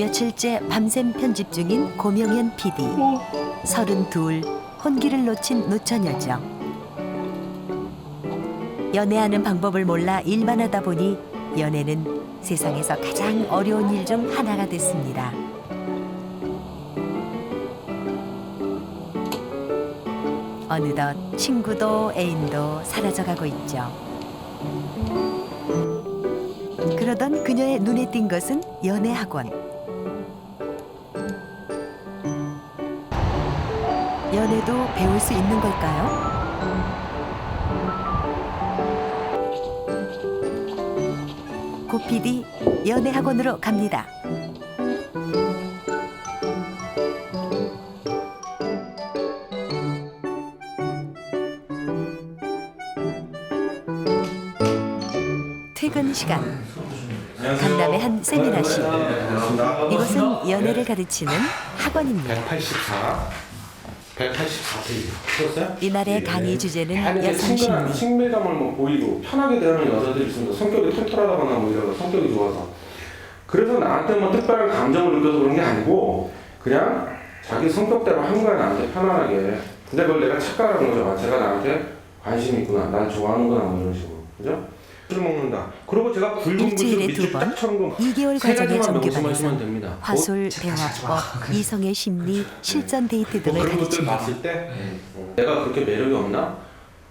며칠째 밤샘 편집 중인 고명현 PD. 32, 혼기를 놓친 노처녀죠. 연애하는 방법을 몰라 일만 하다 보니 연애는 세상에서 가장 어려운 일 중 하나가 됐습니다. 어느덧 친구도 애인도 사라져가고 있죠. 그러던 그녀의 눈에 띈 것은 연애학원. 연애도 배울 수 있는 걸까요? 고 PD 연애학원으로 갑니다. 퇴근 시간. 강남의 한 세미나실. 이곳은 연애를 가르치는 학원입니다. 184페이지. 이날의 강의 주제는 여성 심리. 친밀감을 뭐 보이고 편하게 대하는 여자들이 있습니다. 성격이 털털하다거나 뭐 이런 성격이 좋아서. 그래서 나한테 뭐 특별한 감정을 느껴서 그런 게 아니고 그냥 자기 성격대로 한 거야, 나한테 편안하게. 근데 그걸 내가 착각하는 거죠. 제가 나한테 관심이 있구나, 날 좋아하는구나 뭐 이런 식으로. 그죠? 술 먹는다. 그리고 제가 굵은 일주일에 글씨로 밑줄 2번, 딱 쳐놓은 거 2개월 세 과정의 가지만 정규반에서 명심하시면 됩니다. 화술, 대화법, 이성의 심리, 실전 데이트 등을 그런 것들 가르칩니다. 봤을 때 내가 그렇게 매력이 없나?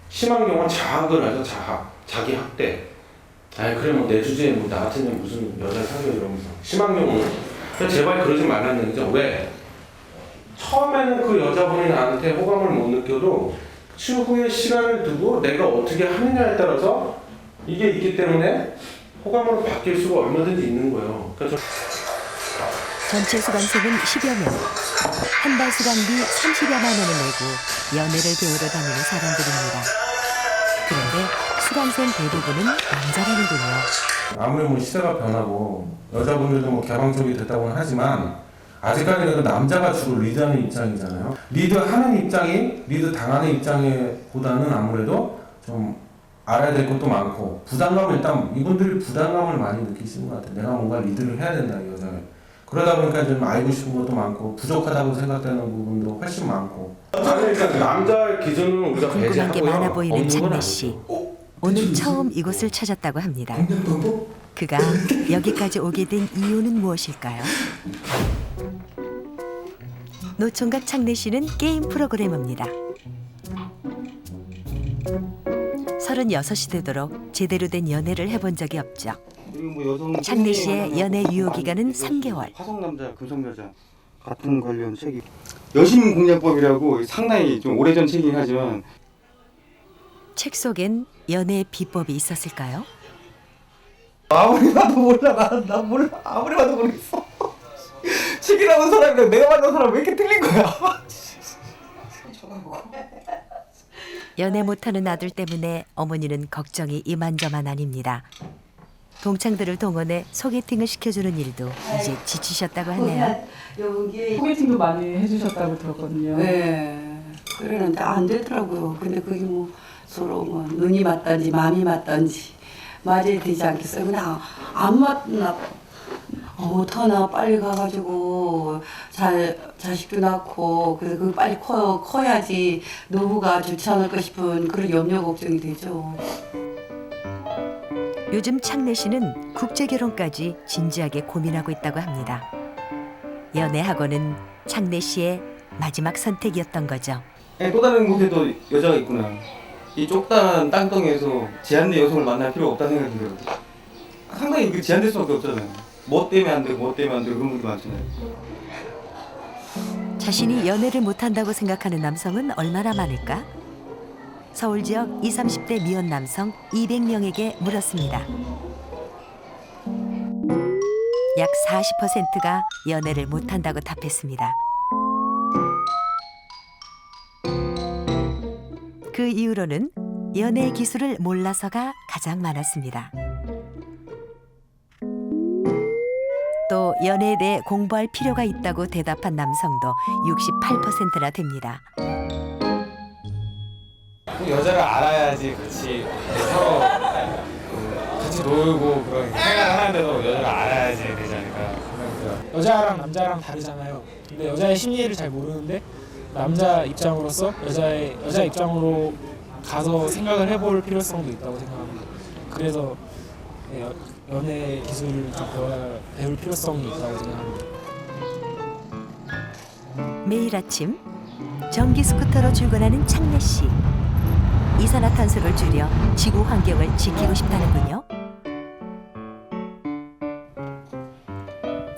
심한 경우는 자학을 해서 자기 학대. 아니 그래 뭐 내 주제에 뭐 나 같은 년 무슨 여자 사귀어 이러면서. 심한 경우는 제발 그러지 말라는 얘기죠. 왜? 처음에는 그 여자분이 나한테 호감을 못 느껴도 추후에 시간을 두고 내가 어떻게 하느냐에 따라서 이게 있기 때문에 호감으로 바뀔 수가 얼마든지 있는 거예요. 그래서 전체 수강생은 10여 명. 한 달 수강비 30여만 원을 내고 연애를 배우러 다니는 사람들입니다. 그런데 수강생 대부분은 남자라는군요. 아무리 뭐 시대가 변하고 여자분들도 뭐 개방적이 됐다고는 하지만 아직까지는 그래도 남자가 주로 리드하는 입장이잖아요. 리드하는 입장이 리드 당하는 입장보다는 아무래도 좀 알아야 될 것도 많고 부담감을 일단 이분들이 부담감을 많이 느끼시는 것 같아요. 내가 뭔가 리드를 해야 된다 이 여자를. 그러다 보니까 좀 알고 싶은 것도 많고 부족하다고 생각되는 부분도 훨씬 많고. 그러니까 남자 기준은 우리가 궁금한 게 많아 보이는 창래 씨. 오늘 처음 이곳을 찾았다고 합니다. 그가 여기까지 오게 된 이유는 무엇일까요? 노총각 창래 씨는 게임 프로그래머입니다. 36이 되도록 제대로 된 연애를 해본 적이 없죠. 창래 씨의 연애 유효 기간은 3개월. 화성 남자, 금성 여자 같은 관련 책이 여심 공략법이라고 상당히 좀 오래전 책이긴 하지만 책 속엔 연애의 비법이 있었을까요? 아무리 봐도 몰라. 나 몰라. 아무리 봐도 모르겠어. 책이 나온 사람이랑 내가 만난 사람 왜 이렇게 틀린 거야? 연애 못하는 아들 때문에 어머니는 걱정이 이만저만 아닙니다. 동창들을 동원해 소개팅을 시켜주는 일도 이제 지치셨다고 하네요. 소개팅도 많이 해주셨다고 들었거든요. 네. 그러는데 안 되더라고요. 근데 그게 뭐 서로 뭐 눈이 맞던지 마음이 맞던지 맞아야 되지 않겠어요. 그냥 안 맞나 어떡하나 빨리 가가지고 자식도 낳고 그래서 그 빨리 커야지 노후가 좋지 않을까 싶은 그런 염려 걱정이 되죠. 요즘 창래 씨는 국제 결혼까지 진지하게 고민하고 있다고 합니다. 연애 학원은 창래 씨의 마지막 선택이었던 거죠. 또 다른 곳에도 여자가 있구나. 이 좁다란 땅덩이에서 제한된 여성을 만날 필요가 없다는 생각이 들어요. 상당히 그 제한될 수밖에 없잖아요. 뭐 때문에 안 되고 뭐 때문에 안 되고 그런 분들이 많잖아요. 자신이 연애를 못한다고 생각하는 남성은 얼마나 많을까? 서울 지역 20, 30대 미혼 남성 200명에게 물었습니다. 약 40%가 연애를 못한다고 답했습니다. 그 이유로는 연애 기술을 몰라서가 가장 많았습니다. 또 연애에 대해 공부할 필요가 있다고 대답한 남성도 68%나 됩니다. 여자를 알아야지 같이 서로 같이 놀고 그런 생각을 하는데도 여자를 알아야지 되지 않을까 생각이 들어요. 여자랑 남자랑 다르잖아요. 근데 여자의 심리를 잘 모르는데 남자 입장으로서 여자 입장으로 가서 생각을 해볼 필요성도 있다고 생각합니다. 그래서 연애 기술을 좀 배울 필요성이 있다고 생각합니다. 매일 아침 전기 스쿠터로 출근하는 창래 씨. 이산화탄소를 줄여 지구 환경을 지키고 싶다는군요.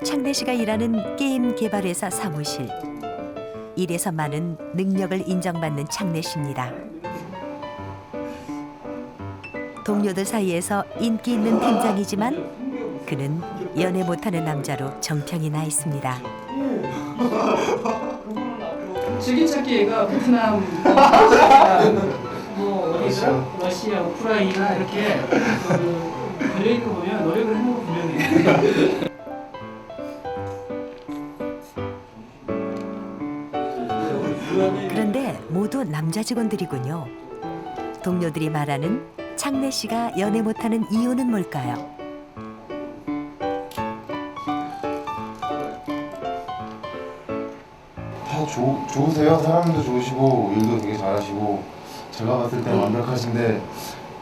창래 씨가 일하는 게임 개발 회사 사무실. 일에서 많은 능력을 인정받는 창래 씨입니다. 동료들 사이에서 인기 있는 팀장이지만 그는 연애 못하는 남자로 정평이 나 있습니다. 즐기찾기가 베트남, 뭐 어디서 러시아, 우크라이나 이렇게 걸려있는 거 보면 노력을 해본 거 분명해요. 그런데 모두 남자 직원들이군요. 동료들이 말하는 창래 씨가 연애 못하는 이유는 뭘까요? 다 좋으세요. 사람도 좋으시고 일도 되게 잘하시고 제가 봤을 때 완벽하신데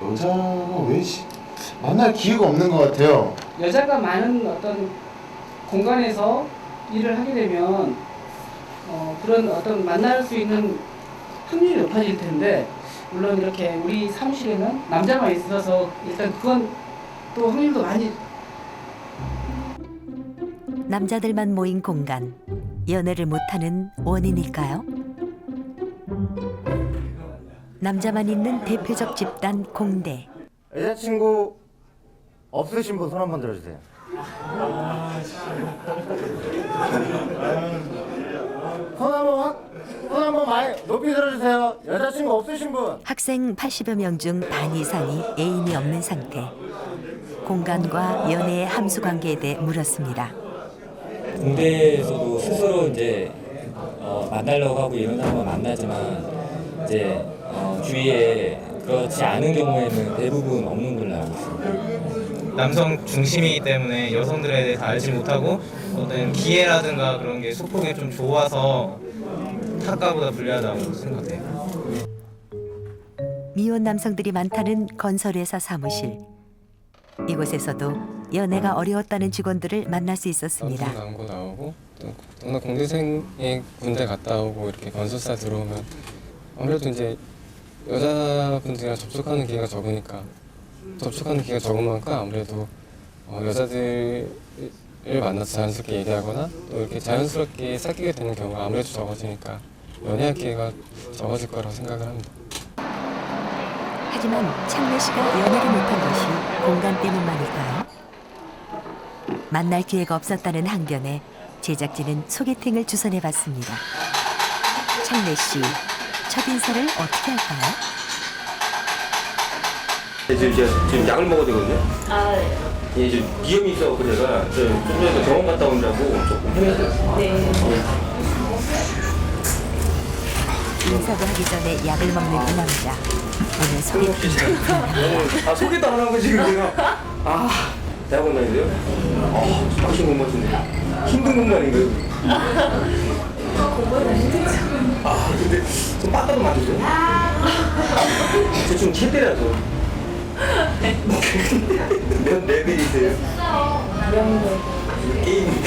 여자가 왜 만날 기회가 없는 것 같아요. 여자가 많은 어떤 공간에서 일을 하게 되면 그런 어떤 만날 수 있는 확률이 높아질 텐데 물론 이렇게 우리 사무실에는 남자만 있어서 일단 그건 또 확률도 많이 남자들만 모인 공간. 연애를 못하는 원인일까요? 남자만 있는 대표적 집단 공대. 여자친구 없으신 분 손 한번 들어주세요. 손 한번 많이 높이 들어주세요. 여자친구 없으신 분. 학생 80여 명 중 반 이상이 애인이 없는 상태. 공간과 연애의 함수 관계에 대해 물었습니다. 군대에서도 스스로 이제 만나려고 하고 이런 사람은 만나지만 이제 주위에 그렇지 않은 경우에는 대부분 없는 걸로 알고 있습니다. 남성 중심이기 때문에 여성들에 대해 다 알지 못하고 어떤 기회라든가 그런 게 소폭이 좀 좋아서 타가보다 불리하다고 생각해요. 미혼 남성들이 많다는 건설회사 사무실. 이곳에서도 연애가 어려웠다는 직원들을 만날 수 있었습니다. 광고 나오고 또 공대생이 군대 갔다 오고 이렇게 건설사 들어오면 아무래도 이제 여자분들이랑 접촉하는 기회가 적으니까 접촉하는 기회가 적은 만큼 아무래도 여자들을 만나서 자연스럽게 얘기하거나 또 이렇게 자연스럽게 사귀게 되는 경우가 아무래도 적어지니까 연애할 기회가 적어질 거라고 생각을 합니다. 하지만 창래 씨가 연애를 못한 것이 공간 때문만일까요? 만날 기회가 없었다는 한견에 제작진은 소개팅을 주선해봤습니다. 창래 씨, 첫인사를 어떻게 할까요? 지금 약을 먹어야 되거든요. 예, 지금 비염이 있어갖고 제가 좀 전에 병원 갔다 오느라고 조금 힘들었어요. 인사도 하기 전에 약을 먹는 이 남자. 오늘 소개팅을 아, 소개도 안 하고 지금 제가 대학원 다니세요? 훨씬 공부하시네. 힘든 공부하는데요? 공부는 힘들죠. 근데 좀 빠따도 맞으세요? 저 지금 최대라서. 몇 레벨이세요? 게임.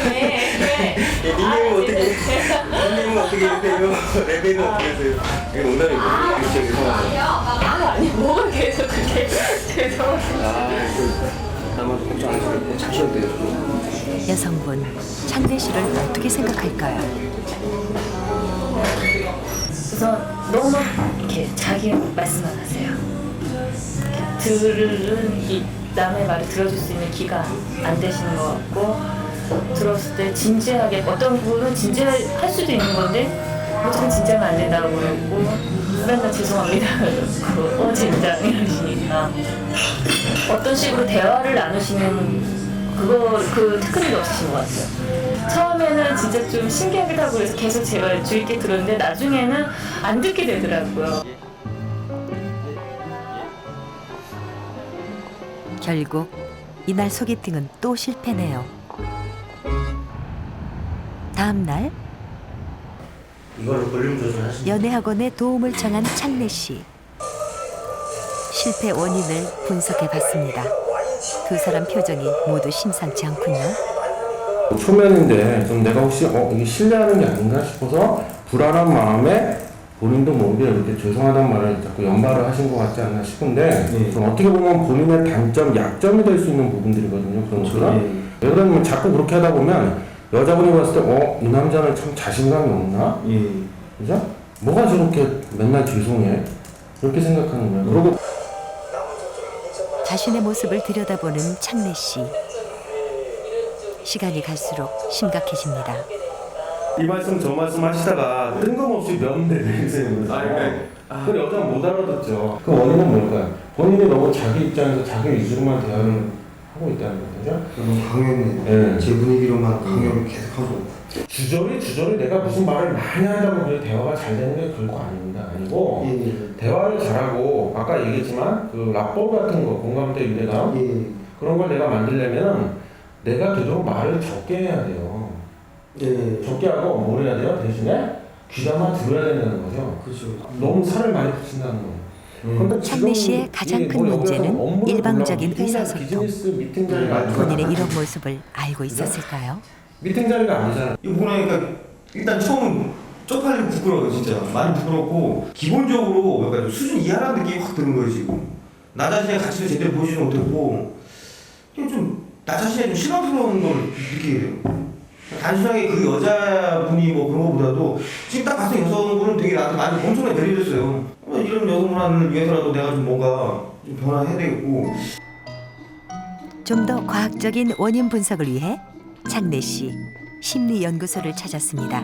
게임에 닉네임은 어떻게 되세요? 레벨은 어떻게 되세요? 이게 농담이고 진짜 죄송합니다. 아니 뭐가 계속 그렇게 죄송합니다. 나만 걱정 안 하시고 잘 쉬어도 돼요. 여성분, 창래 씨를 어떻게 생각할까요? 우선 너무 이렇게 자기 말씀만 하세요. 들은 이 남의 말을 들어줄 수 있는 기가 안 되시는 것 같고 들었을 때 진지하게 어떤 분은 진지할 수도 있는 건데 어떻게 진지하면 안 된다고 그러고 맨날 죄송합니다 그러고 진짜 이러시니까 어떤 식으로 대화를 나누시는 그 테크닉이 없으신 것 같아요. 처음에는 진짜 좀 신기하기도 하고 그래서 계속 제가 주의 있게 들었는데 나중에는 안 듣게 되더라고요. 결국 이날 소개팅은 또 실패네요. 다음 날 이걸로 볼륨 조절하시면 연애학원에 도움을 청한 창래 씨. 실패 원인을 분석해 봤습니다. 두 사람 표정이 모두 심상치 않군요. 초면인데 좀 내가 혹시 이게 신뢰하는 게 아닌가 싶어서 불안한 마음에 본인도 모르게 이렇게 죄송하다는 말을 자꾸 연발을 하신 것 같지 않나 싶은데 좀 어떻게 보면 본인의 단점, 약점이 될 수 있는 부분들이거든요. 그런 것들은. 예를 들면 자꾸 그렇게 하다 보면 여자분이 봤을 때 이 남자는 참 자신감이 없나? 그죠? 뭐가 저렇게 맨날 죄송해? 그렇게 생각하는 거예요. 그리고 자신의 모습을 들여다보는 창래 씨. 시간이 갈수록 심각해집니다. 이 말씀 저 말씀 하시다가 뜬금없이 면대 내세요. 그 여자는 못 알아듣죠. 그 원인은 뭘까요? 본인이 너무 자기 입장에서 자기 위주로만 대화를 하고 있다는 거죠. 너무 강요는 네. 제 분위기로만 강요를 계속하고 주저리 내가 무슨 말을 많이 한다고 그래 대화가 잘 되는 게 결코 아닙니다. 아니고 대화를 잘하고 아까 얘기했지만 그 라포 같은 거 공감대 유대감 그런 걸 내가 만들려면 내가 되도록 말을 적게 해야 돼요. 적게 하고 뭘 해야 돼요? 대신에 귀담아 들어야 된다는 거죠. 그렇죠. 너무 살을 많이 붙인다는 거예요. 창래 씨의 가장 큰 문제는 일방적인 의사소통. 본인의 이런 모습을 알고 있었을까요? 미팅 자리가 아니잖아요. 이거 보고 나니까 일단 처음은 쪽팔리고 부끄러워요. 진짜 많이 부끄럽고 기본적으로 약간 수준 이하라는 느낌이 확 드는 거예요. 지금 나 자신의 가치도 제대로 보지도 못했고 좀 나 자신에 좀 실망스러운 걸 느끼게 돼요. 단순하게 그 여자분이 뭐 그런 것보다도 지금 딱 봤을 때 여성분은 되게 나한테 많이 엄청나게 배려했어요. 이런 여성 문화를 위해서라도 내가 좀 뭔가 좀 변화해야 되겠고. 좀 더 과학적인 원인 분석을 위해 창래 씨 심리 연구소를 찾았습니다.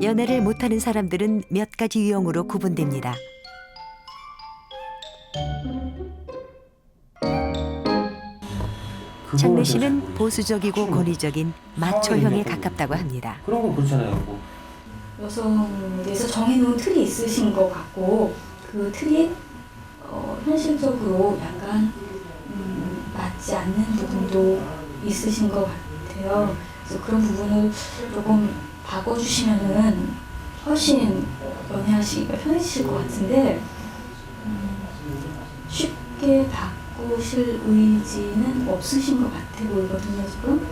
연애를 못하는 사람들은 몇 가지 유형으로 구분됩니다. 창래 씨는 보수적이고 권위적인 마초형에 가깝다고 합니다. 그런 건 그렇잖아요. 여성에 대해서 정해놓은 틀이 있으신 것 같고 그 틀이 현실적으로 약간 맞지 않는 부분도 있으신 것 같아요. 그래서 그런 부분을 조금 바꿔주시면은 훨씬 연애하시기가 편해지실 것 같은데 쉽게 바꾸실 의지는 없으신 것 같아 보이거든요 지금.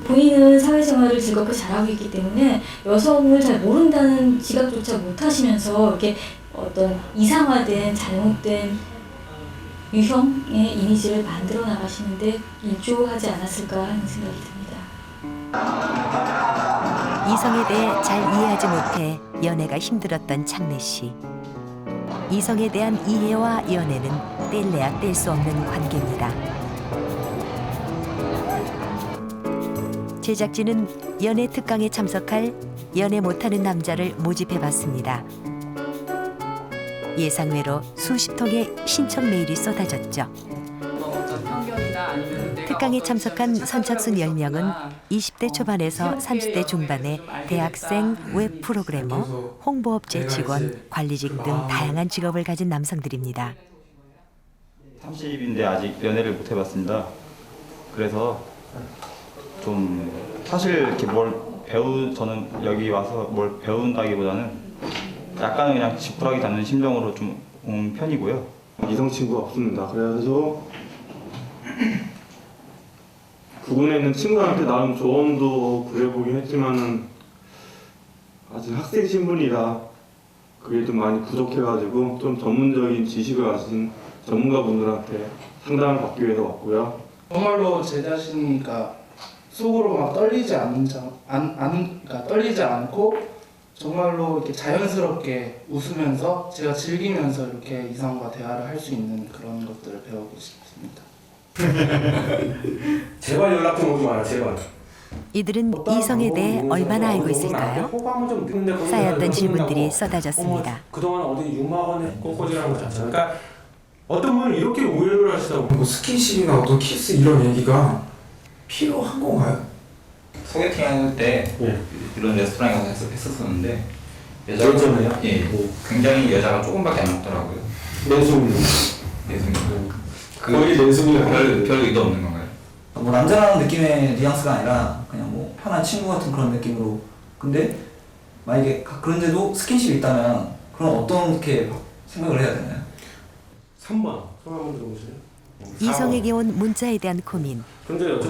본인은 사회생활을 즐겁게 잘하고 있기 때문에 여성을 잘 모른다는 지각조차 못하시면서 이렇게 어떤 이상화된 잘못된 유형의 이미지를 만들어 나가시는데 일조하지 않았을까 하는 생각이 듭니다. 이성에 대해 잘 이해하지 못해 연애가 힘들었던 창래 씨. 이성에 대한 이해와 연애는 뗄래야 뗄 수 없는 관계입니다. 제작진은 연애 특강에 참석할 연애 못하는 남자를 모집해봤습니다. 예상외로 수십 통의 신청 메일이 쏟아졌죠. 특강에 참석한 선착순 10명은 20대 초반에서 30대 중반의 대학생, 웹 프로그래머, 홍보업체 직원, 관리직 등 다양한 직업을 가진 남성들입니다. 30인데 아직 연애를 못 해봤습니다. 그래서 좀 사실 이렇게 저는 여기 와서 뭘 배운다기보다는 약간은 그냥 지푸라기 잡는 심정으로 좀 온 편이고요. 이성 친구가 없습니다. 그래서 구군에 있는 친구한테 나름 조언도 구해보긴 했지만은 아직 학생 신분이라 그게 좀 많이 부족해가지고 좀 전문적인 지식을 가진 전문가분들한테 상담을 받기 위해서 왔고요. 정말로 제 자신이니까 속으로 막 떨리지 않고 정말로 이렇게 자연스럽게 웃으면서 제가 즐기면서 이렇게 이성과 대화를 할 수 있는 그런 것들을 배우고 싶습니다. 제발 연락 좀 오지 마라, 제발. 이들은 이성에 대해 얼마나 알고 있을까요? 쌓였던 질문들이 쏟아졌습니다. 그동안 어디 융마원에 꼬꼬지라는 거 잤잖아요. 그러니까 어떤 분은 이렇게 오해를 하시다고. 뭐 스킨십이나 어떤 키스 이런 얘기가 필요한 건가요? 소개팅 할 때 이런 레스토랑에 가서 했었었는데 여자네요? 예, 굉장히 여자가 조금밖에 안 먹더라고요. 내숭이. 내숭이. 거의 내숭이 별 의도 없는 건가요? 뭐 남자라는 느낌의 뉘앙스가 아니라 그냥 뭐 편한 친구 같은 그런 느낌으로. 근데 만약에 그런데도 스킨십이 있다면 그럼 어떻게 생각을 해야 되나요? 3번 손 한번 들어보세요. 이성에게 온 문자에 대한 고민.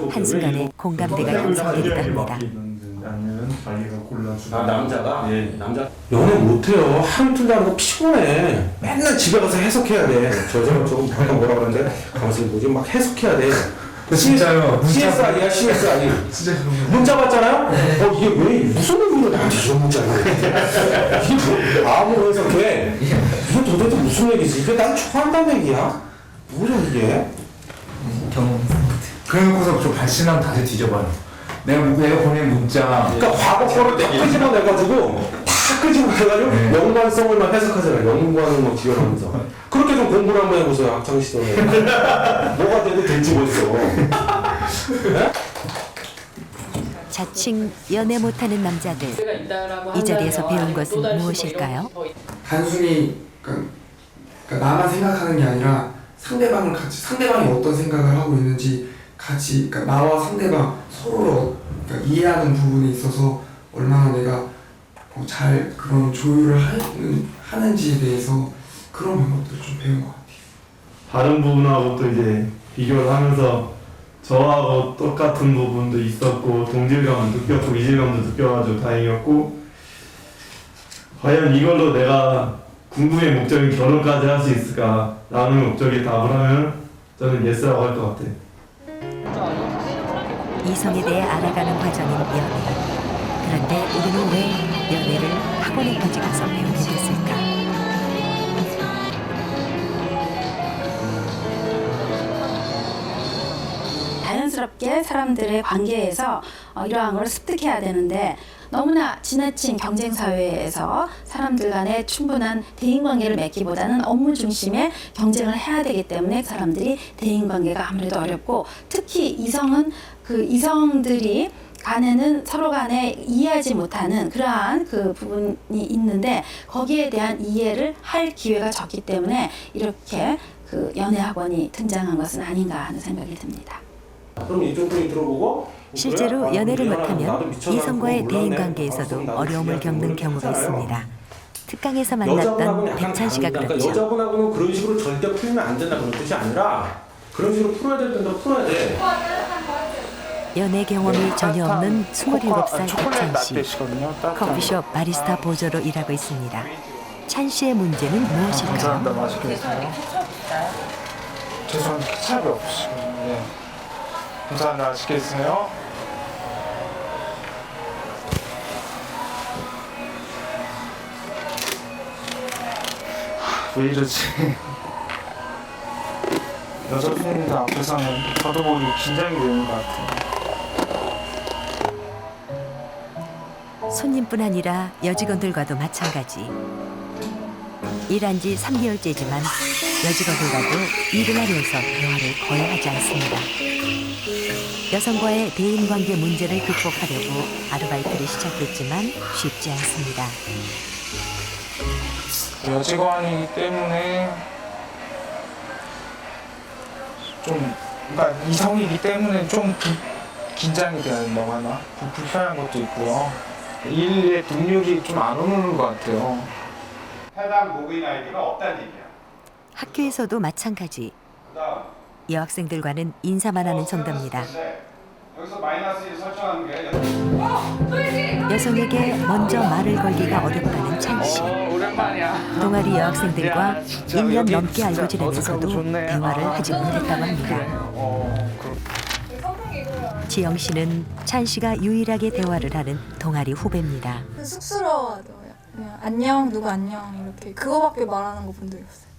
한순간에 공감대가 형성되기도 합니다. 아, 남자가? 예, 남자. 연애 못해요. 하루 이틀 하고 피곤해. 맨날 집에 가서 해석해야 돼. 저 사람 조금 방금 뭐라 그러는데 가만히 뭐지 막 해석해야 돼. 진짜요. CSR이야, CSR이. 진짜 문자 받잖아요? 이게 왜 무슨 의미로 나한테 이런 문자를 해? 이게 아무로 해석해. 이게 도대체 무슨 얘기지? 이게 난 좋아한다는 얘기야? 뭐야 이게? 경험. 그래놓고서 좀 발신하면 다시 뒤져봐요. 내가 보낸 문자. 그러니까 과거 거를 다 끄집어내가지고 다 끄집어내가지고 연관성을만 해석하잖아요. 연관을 뭐 지어가면서 그렇게 좀 공부를 한번 해보세요. 학창 시절에 뭐가 돼도 될지 벌써. 네? 자칭 연애 못하는 남자들. 이 자리에서 배운 것은 무엇일까요? 단순히 그러니까 나만 생각하는 게 아니라 상대방이 어떤 생각을 하고 있는지 같이 그러니까 나와 상대방 서로를 그러니까 이해하는 부분에 있어서 얼마나 내가 잘 그런 조율을 하는지에 대해서 그런 것들을 좀 배운 것 같아요. 다른 부분하고 또 이제 비교를 하면서 저하고 똑같은 부분도 있었고 동질감도 느꼈고 이질감도 느껴가지고 다행이었고 과연 이걸로 내가 궁극의 목적인 결혼까지 할 수 있을까 라는 목적에 답을 하면 저는 예스라고 할 것 같아요. 이성에 대해 알아가는 과정인 연애. 그런데 우리는 왜 연애를 학원에까지 가서 배우게 됐을까? 자연스럽게 사람들의 관계에서 이러한 걸 습득해야 되는데 너무나 지나친 경쟁 사회에서 사람들 간에 충분한 대인관계를 맺기보다는 업무 중심의 경쟁을 해야 되기 때문에 사람들이 대인관계가 아무래도 어렵고 특히 이성은 그 이성들이 간에는 서로 간에 이해하지 못하는 그러한 그 부분이 있는데 거기에 대한 이해를 할 기회가 적기 때문에 이렇게 그 연애학원이 등장한 것은 아닌가 하는 생각이 듭니다. 그럼 이쪽 분이 들어보고 실제로 연애를 못하면 이성과의 대인관계에서도 어려움을 겪는 경우가 있습니다. 특강에서 만났던 백찬 씨가 그렇죠. 여자분하고는 그런 식으로 절대 풀면 안 된다 그런 뜻이 아니라 그런 식으로 풀어야 될 때도 풀어야 돼. 연애 경험이 전혀 없는 27살 백찬 씨. 커피숍 바리스타 보조로 일하고 있습니다. 찬 씨의 문제는 무엇일까요? 감사합니다. 맛있게 드세요. 죄송한데 케찹이 없으시군요. 감사합니다. 맛있게 드세요. 왜 이러지? 여자 손님들 앞에서는 저도 모르게 긴장이 되는 것 같아요. 손님뿐 아니라 여직원들과도 마찬가지. 일한 지 3개월째지만 여직원들과도 일을 하면서 대화를 거의 하지 않습니다. 여성과의 대인관계 문제를 극복하려고 아르바이트를 시작했지만 쉽지 않습니다. 여직원이기 때문에 좀 그러니까 이성이기 때문에 좀 긴장이 되는 너무나 불편한 것도 있고요. 일에 능력이 좀 안 오르는 것 같아요. 해당 로그인 아이디가 없다는 얘기야. 학교에서도 마찬가지. 여학생들과는 인사만 하는 정도입니다. 여기서 마이너스 1 설정하는 게 여성에게 먼저 말을 걸기가 어렵다는 찬 씨. 동아리 여학생들과 1년 넘게 알고 지내면서도 대화를 하지 못했다고 합니다. 지영 씨는 찬 씨가 유일하게 대화를 하는 동아리 후배입니다. 쑥스러워하더라고요. 그냥 안녕, 누구 안녕 이렇게 그거밖에 말하는 거 본 적이 없어요.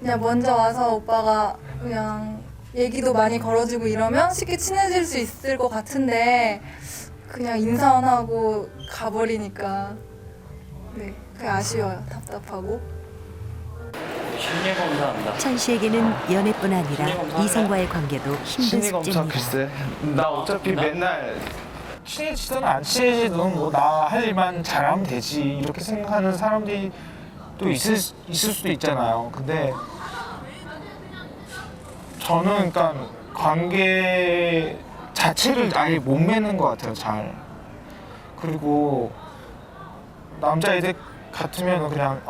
그냥 먼저 와서 오빠가 그냥 얘기도 많이 걸어주고 이러면 쉽게 친해질 수 있을 것 같은데 그냥 인사만 하고 가버리니까 네, 그게 아쉬워요. 답답하고. 찬 씨에게는 연애뿐 아니라 이성과의 관계도 힘든 숙제입니다. 나 어차피 맨날 친해지든 안 친해지든 뭐 나 할 일만 잘하면 되지 이렇게 생각하는 사람들이 또 있을 수도 있잖아요. 근데 저는 그러니까 관계 자체를 아예 못 맺는 것 같아요. 잘. 그리고 남자애들 같으면 그냥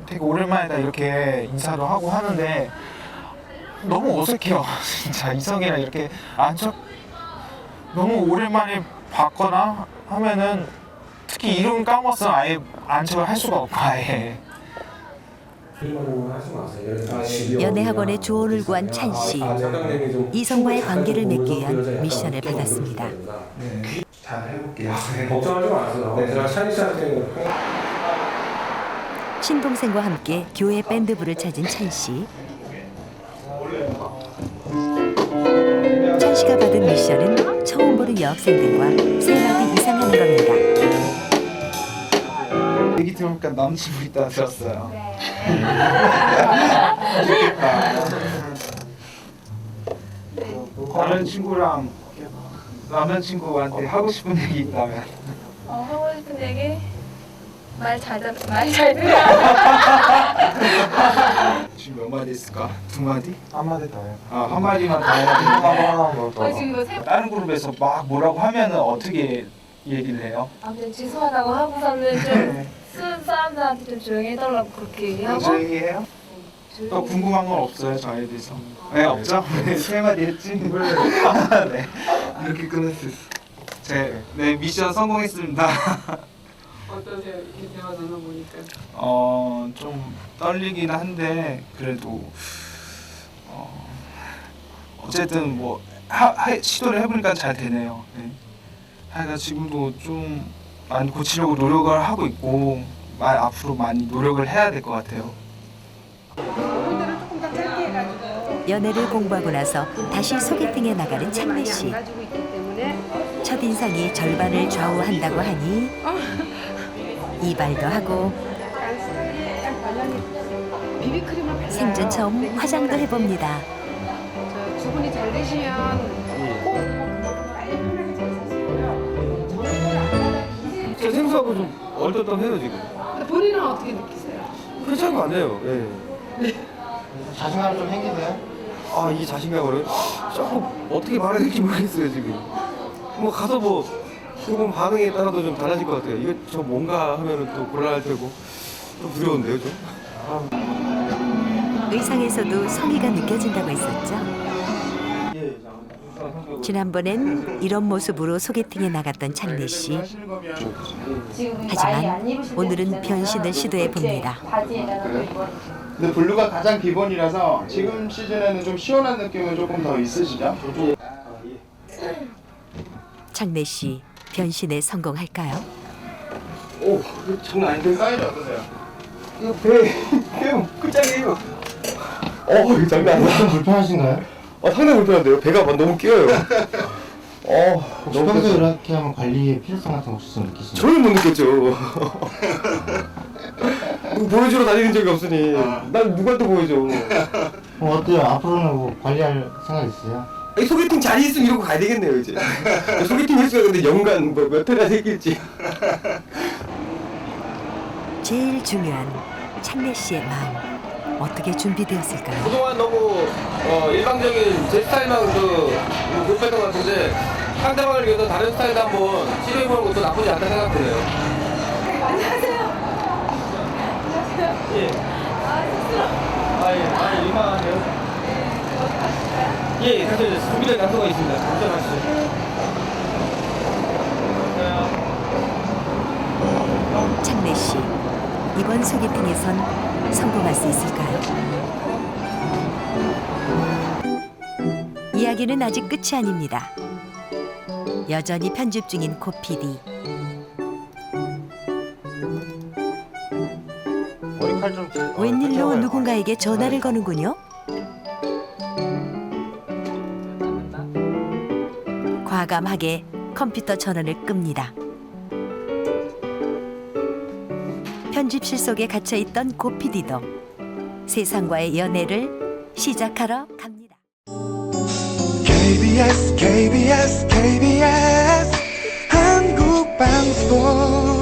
되게 오랜만이다 이렇게 인사도 하고 하는데 너무 어색해요. 진짜 이성이랑 이렇게 너무 오랜만에 봤거나 하면은 특히 이름 까먹었으면 아예 안척을 할 수가 없고 아예. 연애학원의 조언을 구한 찬 씨. 이성과의 관계를 맺기 위한 미션을 받았습니다. 잘 해볼게요. 걱정하지 마세요. 제가 찬 씨한테 신동생과 함께 교회 밴드부를 찾은 찬 씨. 찬 씨가 받은 미션은 처음 보는 여학생들과 3마디 이상 하는 겁니다. 얘기 들어보니까 남친구 있다 들었어요. 다른 친구랑 남자친구한테 하고 싶은 얘기 있다면? 하고 싶은 얘기? 말 잘 들어. 지금 몇 마디 있을까? 2마디? 한 마디 더 해요. 한 마디만 더 해야 지금 이거 세... 다른 그룹에서 막 뭐라고 하면은 어떻게 얘기를 해요? 아무튼 죄송하다고 하고서는 좀 쓰는 사람들한테 좀 조용히 해달라고 그렇게 얘기하고. 조용히 해요? 또 궁금한 건 없어요 저에 대해서? 네 없죠? 세 마디 했지? 네 이렇게 끝낼 수 있어. 네 미션 성공했습니다. 어떠세요? 이렇게 대화 나눠보니까? 좀 떨리긴 한데 그래도 어쨌든 뭐 시도를 해보니까 잘 되네요. 네. 하여간 지금도 좀 많이 고치려고 노력을 하고 있고 앞으로 많이 노력을 해야 될 것 같아요. 연애를 공부하고 나서 다시 소개팅에 나가는 찬래 씨. 첫인상이 절반을 좌우한다고 하니 이발도 하고 생전 처음 화장도 해봅니다. 두 분이 잘 되시면 저 생소하고 좀 얼떨떨해요 지금. 근데 본인은 어떻게 느끼세요? 괜찮은 거 아니에요. 예. 자신감 좀 생기세요? 이 자신감을 조금 어떻게 말해야 될지 모르겠어요 지금. 뭐 가서 조금 반응에 따라도 좀 달라질 것 같아요. 이거 저 뭔가 하면은 또 곤란할 테고 좀 두려운데요 좀. 의상에서도 성의가 느껴진다고 했었죠. 지난번엔 이런 모습으로 소개팅에 나갔던 찬래 씨. 하지만 오늘은 변신을 시도해 봅니다. 근데 블루가 가장 기본이라서 지금 시즌에는 좀 시원한 느낌은 조금 더 있으시죠? 찬래 씨 변신에 성공할까요? 오, 이거 장난 아닌데. 사이즈 어떠세요? 이거 배 끝장이에요. 이거 장난 아니야. 불편하신가요? 상당히 불편한데요. 배가 막 너무 끼어요. 혹시 평소에 이렇게 하면 관리의 필요성 같은 거 혹시 느끼시나요? 저는 못 느꼈죠. 보여주러 다니는 적이 없으니 난 누구한테 보여줘. 어때요? 앞으로는 뭐 관리할 생각 있으세요? 소개팅 자리 있으면 이러고 가야 되겠네요 이제. 소개팅 횟수가 근데 연간 몇 회나 생길지. 제일 중요한 찬래 씨의 마음 어떻게 준비되었을까요? 그동안 너무 일방적인 제 스타일만 급했던 것 같은데 상대방을 위해서 다른 스타일도 한번 시도해보는 것도 나쁘지 않다 생각드네요. 안녕하세요. 예. 민망하네요. 예, 사실 준비된 장소가 있습니다. 걱정하시죠. 찬래 씨 이번 소개팅에선 성공할 수 있을까요? 이야기는 아직 끝이 아닙니다. 여전히 편집 중인 고 PD. 웬일로 누군가에게 전화를 거는군요. 과감하게 컴퓨터 전원을 끕니다. 편집실 속에 갇혀있던 고 PD도 세상과의 연애를 시작하러 갑니다. KBS KBS KBS KBS 한국방송